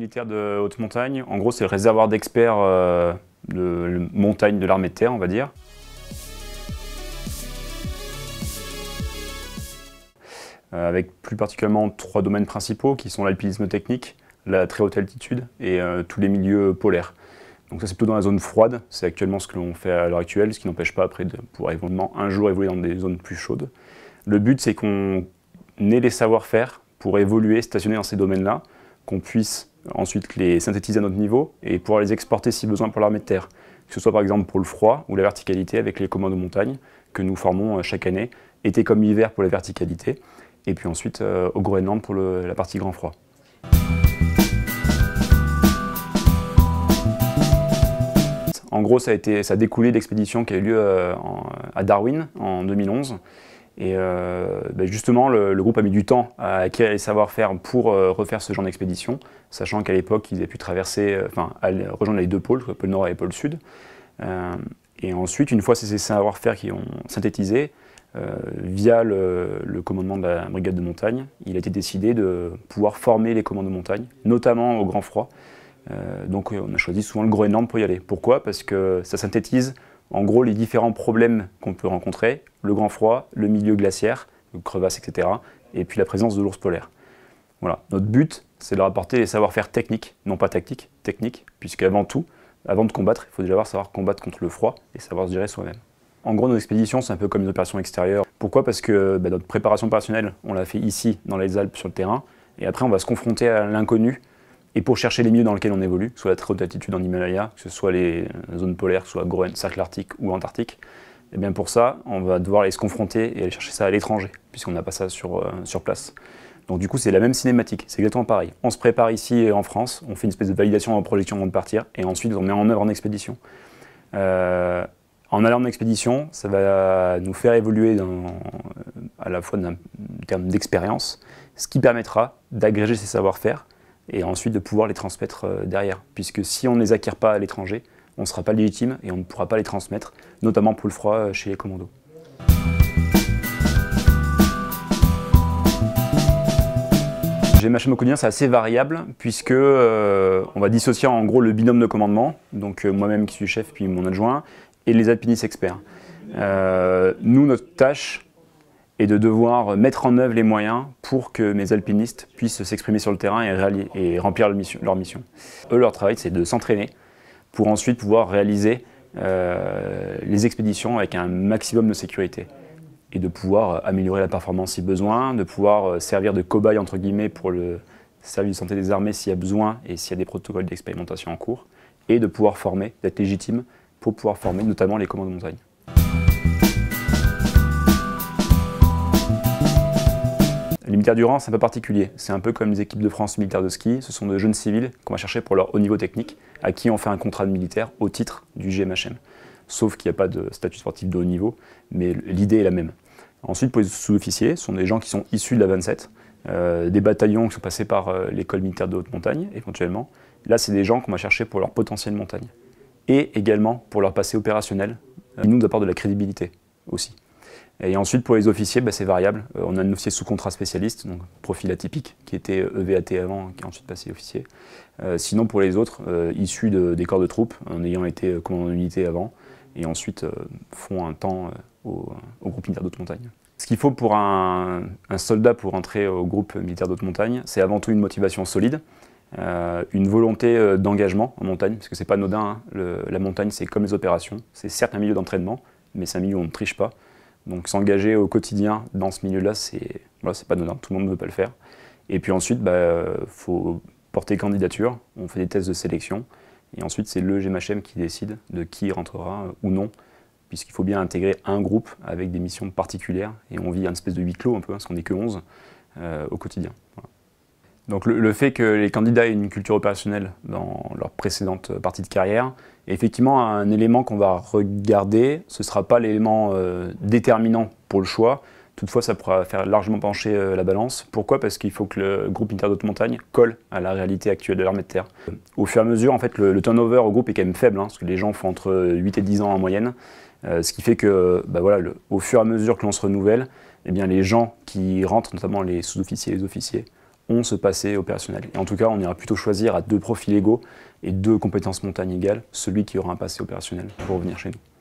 militaire de haute montagne, en gros, c'est le réservoir d'experts de montagne de l'armée de terre, on va dire. Avec plus particulièrement 3 domaines principaux qui sont l'alpinisme technique, la très haute altitude et tous les milieux polaires. Donc ça c'est plutôt dans la zone froide, c'est actuellement ce que l'on fait à l'heure actuelle, ce qui n'empêche pas après de pouvoir éventuellement un jour évoluer dans des zones plus chaudes. Le but c'est qu'on ait les savoir-faire pour évoluer, stationner dans ces domaines-là, qu'on puisse ensuite les synthétiser à notre niveau et pouvoir les exporter si besoin pour l'armée de terre. Que ce soit par exemple pour le froid ou la verticalité avec les commandos montagne que nous formons chaque année, été comme hiver pour la verticalité, et puis ensuite au Groenland pour la partie grand froid. En gros, ça a découlé d'expéditions qui a eu lieu à Darwin en 2011. Et justement, le groupe a mis du temps à acquérir les savoir-faire pour refaire ce genre d'expédition, sachant qu'à l'époque, ils avaient pu traverser, rejoindre les 2 pôles, le pôle Nord et le pôle Sud. Et ensuite, une fois ces savoir-faire qui ont synthétisé, via le commandement de la brigade de montagne, il a été décidé de pouvoir former les commandos de montagne, notamment au grand froid. Donc on a choisi souvent le Groenland pour y aller. Pourquoi? Parce que ça synthétise en gros les différents problèmes qu'on peut rencontrer, le grand froid, le milieu glaciaire, crevasses, etc. et puis la présence de l'ours polaire. Voilà. Notre but, c'est de leur apporter les savoir-faire techniques, non pas tactiques, techniques, puisqu'avant tout, avant de combattre, il faut déjà savoir combattre contre le froid et savoir se gérer soi-même. En gros, nos expéditions, c'est un peu comme une opération extérieure. Pourquoi? Parce que notre préparation opérationnelle, on l'a fait ici, dans les Alpes, sur le terrain, et après on va se confronter à l'inconnu, et pour chercher les milieux dans lesquels on évolue, que ce soit la très haute altitude en Himalaya, que ce soit les zones polaires, que ce soit Groenland, cercle arctique ou Antarctique, et bien pour ça, on va devoir aller se confronter et aller chercher ça à l'étranger, puisqu'on n'a pas ça sur place. Donc du coup, c'est la même cinématique, c'est exactement pareil. On se prépare ici en France, on fait une espèce de validation en projection avant de partir, et ensuite on met en œuvre en expédition. En allant en expédition, ça va nous faire évoluer à la fois en termes d'expérience, ce qui permettra d'agréger ces savoir-faire et ensuite de pouvoir les transmettre derrière. Puisque si on ne les acquiert pas à l'étranger, on ne sera pas légitime et on ne pourra pas les transmettre, notamment pour le froid chez les commandos. GMHM au quotidien, c'est assez variable puisque on va dissocier en gros le binôme de commandement, donc moi-même qui suis chef puis mon adjoint, et les alpinistes experts. Nous, notre tâche est de devoir mettre en œuvre les moyens pour que mes alpinistes puissent s'exprimer sur le terrain et remplir leur mission. Eux, leur travail, c'est de s'entraîner pour ensuite pouvoir réaliser les expéditions avec un maximum de sécurité et de pouvoir améliorer la performance si besoin, de pouvoir servir de cobaye entre guillemets pour le service de santé des armées s'il y a besoin et s'il y a des protocoles d'expérimentation en cours, et de pouvoir former, d'être légitime pour pouvoir former notamment les commandos de montagne. Les militaires du rang, c'est un peu particulier. C'est un peu comme les équipes de France militaires de ski. Ce sont de jeunes civils qu'on va chercher pour leur haut niveau technique, à qui on fait un contrat de militaire au titre du GMHM. Sauf qu'il n'y a pas de statut sportif de haut niveau, mais l'idée est la même. Ensuite, pour les sous-officiers, ce sont des gens qui sont issus de la 27, des bataillons qui sont passés par l'école militaire de haute montagne, éventuellement. Là, c'est des gens qu'on va chercher pour leur potentiel montagne. Et également pour leur passé opérationnel, qui nous apporte de la crédibilité aussi. Et ensuite, pour les officiers, c'est variable. On a un officier sous contrat spécialiste, donc profil atypique, qui était EVAT avant, qui est ensuite passé officier. Sinon, pour les autres, issus des corps de troupes, en ayant été commandant d'unité avant, et ensuite font un temps au groupe militaire d'haute montagne. Ce qu'il faut pour un soldat pour entrer au groupe militaire d'haute montagne, c'est avant tout une motivation solide, une volonté d'engagement en montagne, parce que c'est pas anodin, hein. La montagne, c'est comme les opérations. C'est certes un milieu d'entraînement, mais c'est un milieu où on ne triche pas. Donc s'engager au quotidien dans ce milieu-là, c'est pas anodin, tout le monde ne veut pas le faire. Et puis ensuite, faut porter candidature, on fait des tests de sélection, et ensuite c'est le GMHM qui décide de qui rentrera ou non, puisqu'il faut bien intégrer un groupe avec des missions particulières, et on vit un espèce de huis clos un peu, parce qu'on n'est que 11 au quotidien. Voilà. Donc le fait que les candidats aient une culture opérationnelle dans leur précédente partie de carrière est effectivement un élément qu'on va regarder. Ce ne sera pas l'élément déterminant pour le choix. Toutefois, ça pourra faire largement pencher la balance. Pourquoi? Parce qu'il faut que le groupe militaire d'haute montagne colle à la réalité actuelle de l'armée de terre. Au fur et à mesure, en fait, le turnover au groupe est quand même faible, hein, parce que les gens font entre 8 et 10 ans en moyenne. Ce qui fait que, au fur et à mesure que l'on se renouvelle, eh bien, les gens qui rentrent, notamment les sous-officiers et les officiers, ont ce passé opérationnel. Et en tout cas, on ira plutôt choisir à 2 profils égaux et 2 compétences montagne égales, celui qui aura un passé opérationnel pour revenir chez nous.